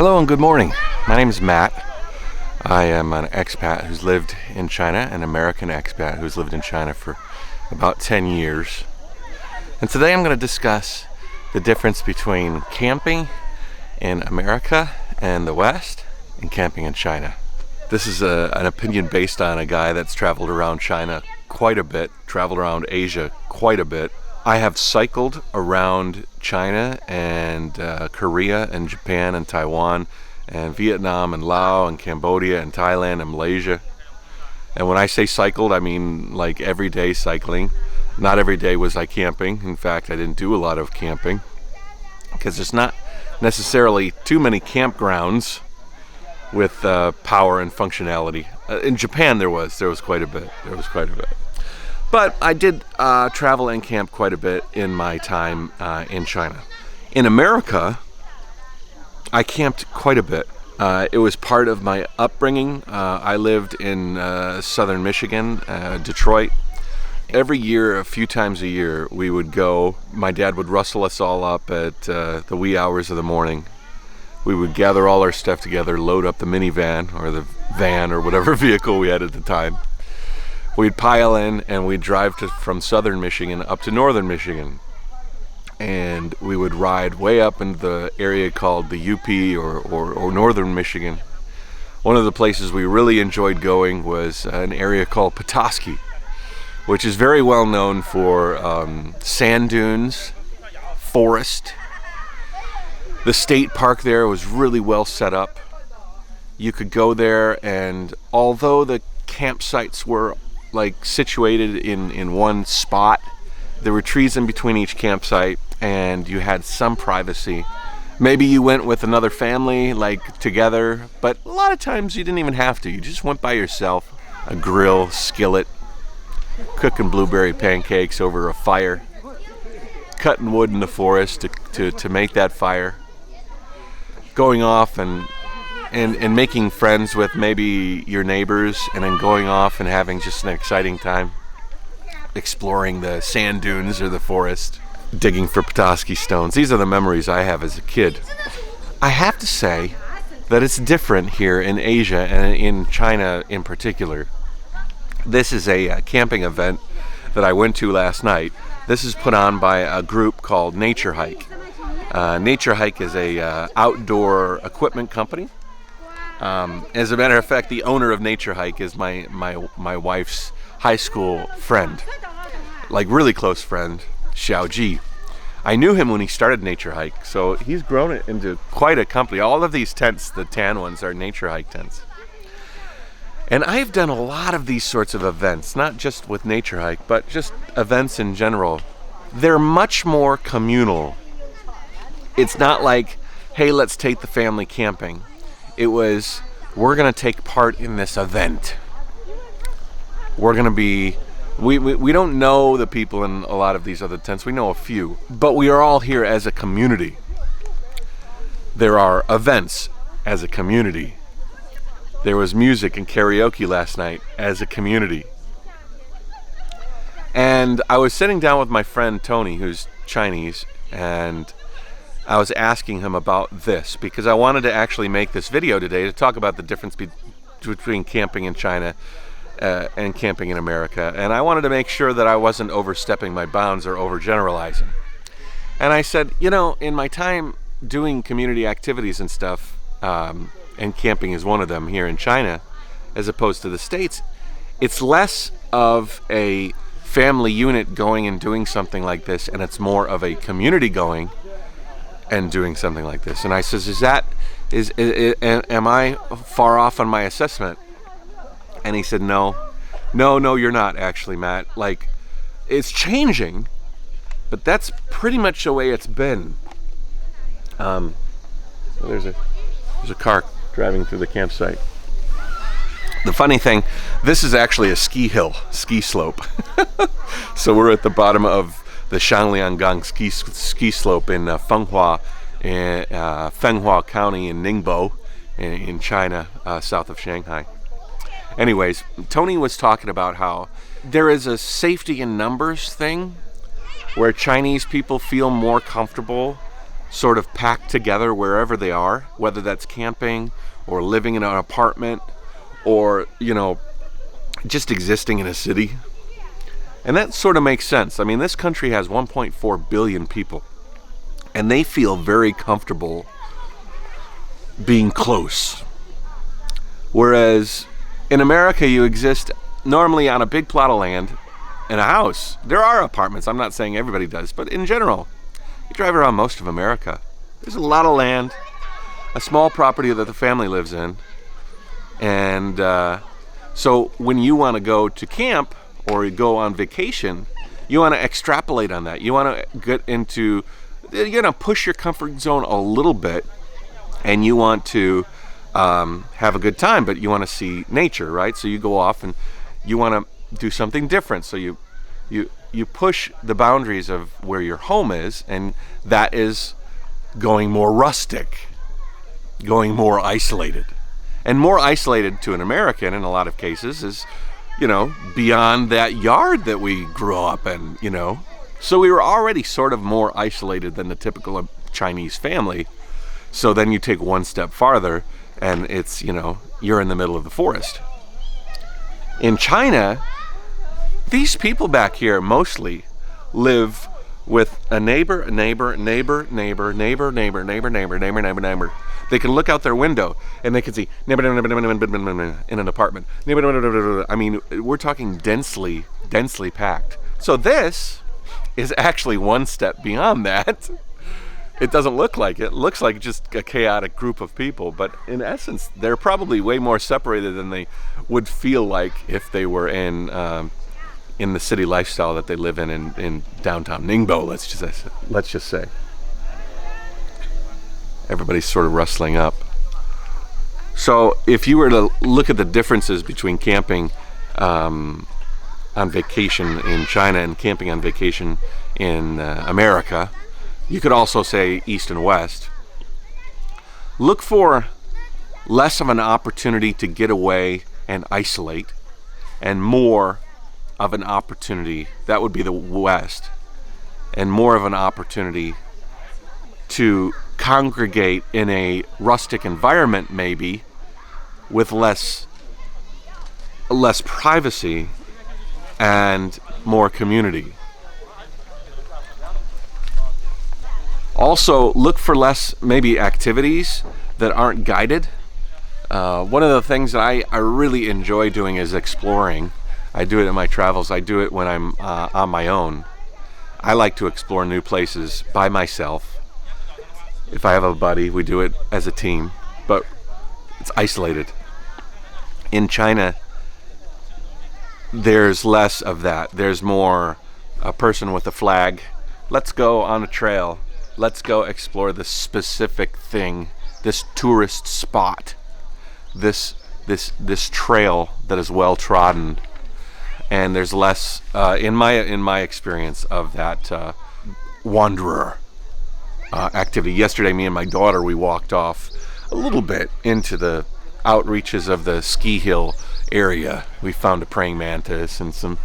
Hello and good morning. My name is Matt. I am an expat who's lived in China, an American expat who's lived in China for about 10 years. And today I'm going to discuss the difference between camping in America and the West and camping in China. This is an opinion based on a guy that's traveled around China quite a bit, traveled around Asia quite a bit. I have cycled around China and Korea and Japan and Taiwan and Vietnam and Laos and Cambodia and Thailand and Malaysia. And when I say cycled, I mean like everyday cycling. Not every day was I camping. In fact, I didn't do a lot of camping because there's not necessarily too many campgrounds with power and functionality. In Japan there was quite a bit. But I did travel and camp quite a bit in my time in China. In America, I camped quite a bit. It was part of my upbringing. I lived in southern Michigan, Detroit. Every year, a few times a year, we would go. My dad would rustle us all up at the wee hours of the morning. We would gather all our stuff together, load up the minivan or the van or whatever vehicle we had at the time. We'd pile in and we'd drive from southern Michigan up to northern Michigan. And we would ride way up into the area called the UP or northern Michigan. One of the places we really enjoyed going was an area called Petoskey, which is very well known for sand dunes, forest. The state park there was really well set up. You could go there, and although the campsites were like situated in one spot, there were trees in between each campsite and you had some privacy. Maybe you went with another family, like together, but a lot of times you didn't even have to. You just went by yourself. A grill, skillet, cooking blueberry pancakes over a fire, cutting wood in the forest to make that fire, going off and making friends with maybe your neighbors, and then going off and having just an exciting time exploring the sand dunes or the forest, digging for Petoskey stones. These are the memories I have as a kid. I have to say that it's different here in Asia and in China in particular. This is a camping event that I went to last night. This is put on by a group called Nature Hike. Nature Hike is a outdoor equipment company. As a matter of fact, the owner of Nature Hike is my wife's high school friend, like really close friend, Xiaoji. I knew him when he started Nature Hike, so he's grown it into quite a company. All of these tents, the tan ones, are Nature Hike tents. And I've done a lot of these sorts of events, not just with Nature Hike, but just events in general. They're much more communal. It's not like, hey, let's take the family camping. It was, we're going to take part in this event. We're going to be, we don't know the people in a lot of these other tents. We know a few, but we are all here as a community. There are events as a community. There was music and karaoke last night as a community. And I was sitting down with my friend Tony, who's Chinese, and I was asking him about this because I wanted to actually make this video today to talk about the difference between camping in China and camping in America. And I wanted to make sure that I wasn't overstepping my bounds or overgeneralizing. And I said, you know, in my time doing community activities and stuff, and camping is one of them here in China, as opposed to the States, it's less of a family unit going and doing something like this, and it's more of a community going and doing something like this. And I says, am I far off on my assessment? And he said, no, you're not actually, Matt. Like, it's changing, but that's pretty much the way it's been. There's a car driving through the campsite. The funny thing, this is actually a ski slope. So we're at the bottom of the Shanglianggang ski slope in Fenghua County in Ningbo in China, south of Shanghai. Anyways, Tony was talking about how there is a safety in numbers thing where Chinese people feel more comfortable sort of packed together wherever they are, whether that's camping or living in an apartment or, you know, just existing in a city. And that sort of makes sense. I mean, this country has 1.4 billion people, and they feel very comfortable being close. Whereas in America, you exist normally on a big plot of land in a house. There are apartments. I'm not saying everybody does, but in general, you drive around most of America. There's a lot of land, a small property that the family lives in. And so when you want to go to camp or go on vacation, you want to extrapolate on that. You want to get into, you're going to push your comfort zone a little bit, and you want to have a good time, but you want to see nature, right? So you go off and you want to do something different. So you push the boundaries of where your home is, and that is going more rustic, going more isolated. And more isolated to an American in a lot of cases is, you know, beyond that yard that we grew up in, you know. So we were already sort of more isolated than the typical Chinese family. So then you take one step farther and it's, you know, you're in the middle of the forest. In China, these people back here mostly live with a neighbor. They can look out their window and they can see in an apartment. I mean, we're talking densely packed. So this is actually one step beyond that. It doesn't look like it. It looks like just a chaotic group of people, but in essence, they're probably way more separated than they would feel like if they were in the city lifestyle that they live in downtown Ningbo. Let's just say. Everybody's sort of rustling up. So if you were to look at the differences between camping on vacation in China and camping on vacation in America, you could also say East and West. Look for less of an opportunity to get away and isolate, and more of an opportunity, that would be the West, and more of an opportunity to congregate in a rustic environment, maybe with less privacy and more community. Also, look for less maybe activities that aren't guided. One of the things that I really enjoy doing is exploring. I do it in my travels. I do it when I'm on my own. I like to explore new places by myself. If I have a buddy, we do it as a team, but it's isolated. In China, there's less of that. There's more a person with a flag. Let's go on a trail. Let's go explore this specific thing, this tourist spot, this trail that is well trodden. And there's less, in my experience, of that wanderer activity. Yesterday, me and my daughter, we walked off a little bit into the outreaches of the ski hill area. We found a praying mantis and some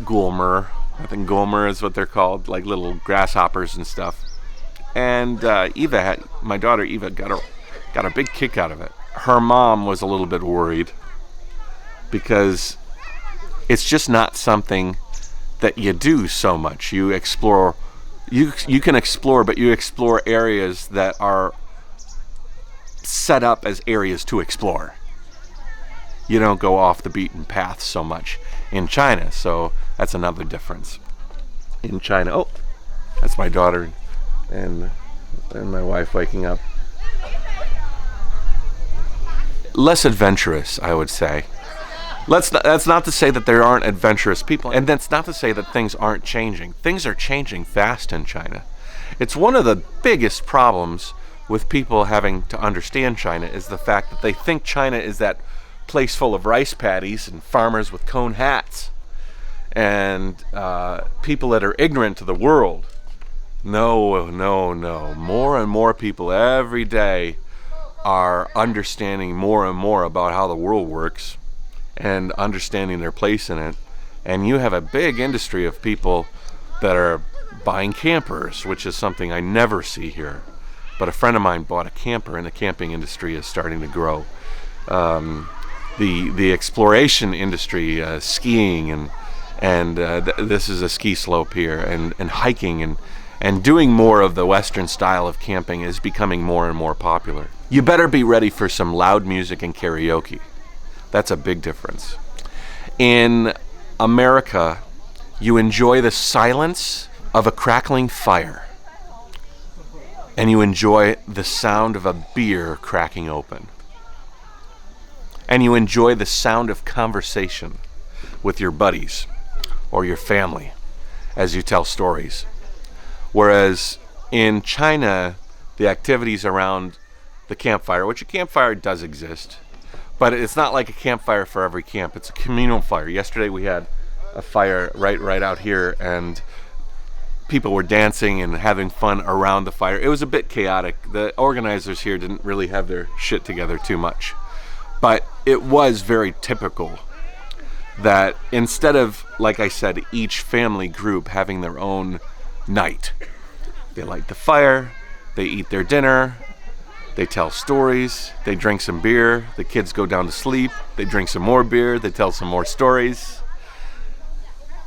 gulmer. I think gulmer is what they're called, like little grasshoppers and stuff. And my daughter Eva got a big kick out of it. Her mom was a little bit worried because it's just not something that you do so much. You explore. You can explore, but you explore areas that are set up as areas to explore. You don't go off the beaten path so much in China, so that's another difference. In China, oh, that's my daughter and my wife waking up. Less adventurous, I would say. That's not to say that there aren't adventurous people, and that's not to say that things aren't changing. Things are changing fast in China. It's one of the biggest problems with people having to understand China is the fact that they think China is that place full of rice paddies and farmers with cone hats and people that are ignorant to the world. No. More and more people every day are understanding more and more about how the world works and understanding their place in it. And you have a big industry of people that are buying campers, which is something I never see here. But a friend of mine bought a camper, and the camping industry is starting to grow. The exploration industry, skiing, and this is a ski slope here, and hiking and doing more of the Western style of camping is becoming more and more popular. You better be ready for some loud music and karaoke. That's a big difference. In America, you enjoy the silence of a crackling fire, and you enjoy the sound of a beer cracking open, and you enjoy the sound of conversation with your buddies or your family as you tell stories. Whereas in China, the activities around the campfire, which a campfire does exist, but it's not like a campfire for every camp. It's a communal fire. Yesterday we had a fire right out here, and people were dancing and having fun around the fire. It was a bit chaotic. The organizers here didn't really have their shit together too much. But it was very typical that instead of, like I said, each family group having their own night, they light the fire, they eat their dinner, they tell stories, they drink some beer, the kids go down to sleep, they drink some more beer, they tell some more stories.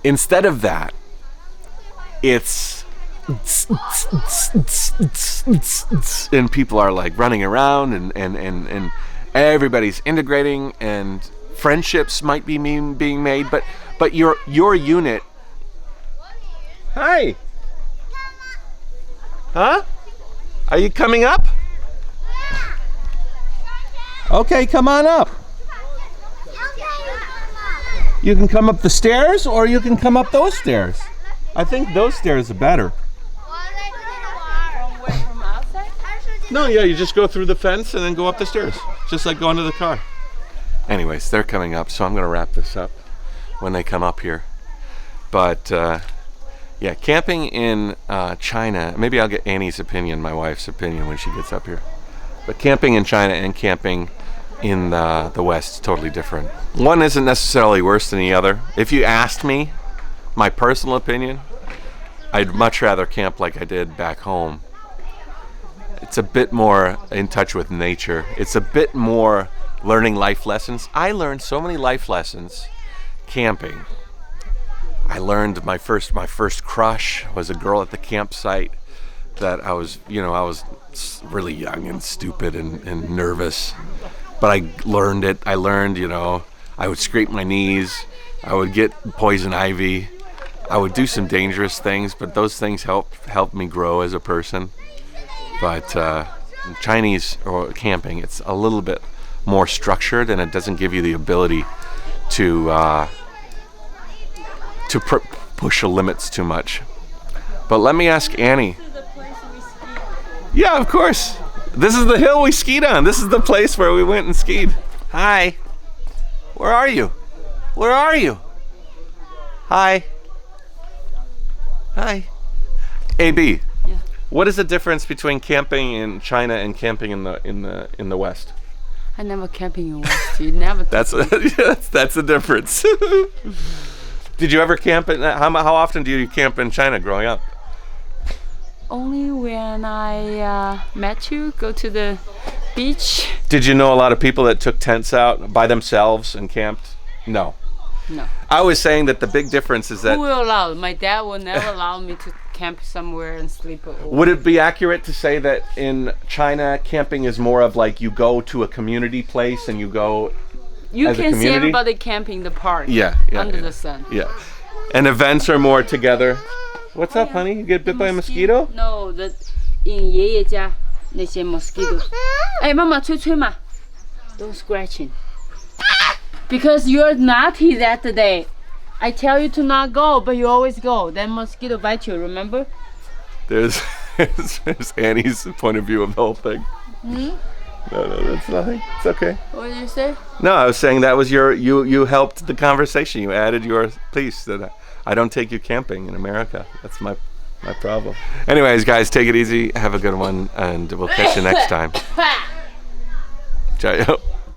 Instead of that, it's and people are like running around and everybody's integrating, and friendships might be being made, but your unit. Hi. Huh? Are you coming up? Okay, come on up. You can come up the stairs, or you can come up those stairs. I think those stairs are better. From outside? No, yeah, you just go through the fence and then go up the stairs. Just like going to the car. Anyways, they're coming up, so I'm going to wrap this up when they come up here. But, yeah, camping in China, maybe I'll get Annie's opinion, my wife's opinion, when she gets up here. But camping in China and camping in the West is totally different. One isn't necessarily worse than the other. If you asked me my personal opinion, I'd much rather camp like I did back home. It's a bit more in touch with nature. It's a bit more learning life lessons. I learned so many life lessons camping. I learned my first crush was a girl at the campsite that I was really young and stupid and nervous. But I learned it. I learned, I would scrape my knees. I would get poison ivy. I would do some dangerous things, but those things helped me grow as a person. But Chinese or camping, it's a little bit more structured, and it doesn't give you the ability to push the limits too much. But let me ask Annie. This is the place we ski. Yeah, of course. This is the hill we skied on. This is the place where we went and skied. Hi. Where are you? Where are you? Hi. Hi. AB. Yeah. What is the difference between camping in China and camping in the West? I never camping in West. You never. That's the difference. Did you ever camp how often do you camp in China growing up? Only when I met you, go to the beach. Did you know a lot of people that took tents out by themselves and camped? No. No. I was saying that the big difference is that. Who will allow? My dad will never allow me to camp somewhere and sleep over. Would it be accurate to say that in China, camping is more of like you go to a community place and you go You as a can see community? everybody camping in the park. Yeah, Under the sun. Yeah. And events are more together. What's up, honey? You get bit by a mosquito? No, in 爷爷家那些 mosquito. 哎，妈妈吹吹嘛 Don't scratching. Because you're naughty that day. I tell you to not go, but you always go. Then mosquito bite you, remember? There's Annie's point of view of the whole thing. Hmm? No, that's nothing. It's okay. What did you say? No, I was saying that was you helped the conversation. You added your piece that I don't take you camping in America. That's my problem. Anyways, guys, take it easy. Have a good one, and we'll catch you next time. JaYoe.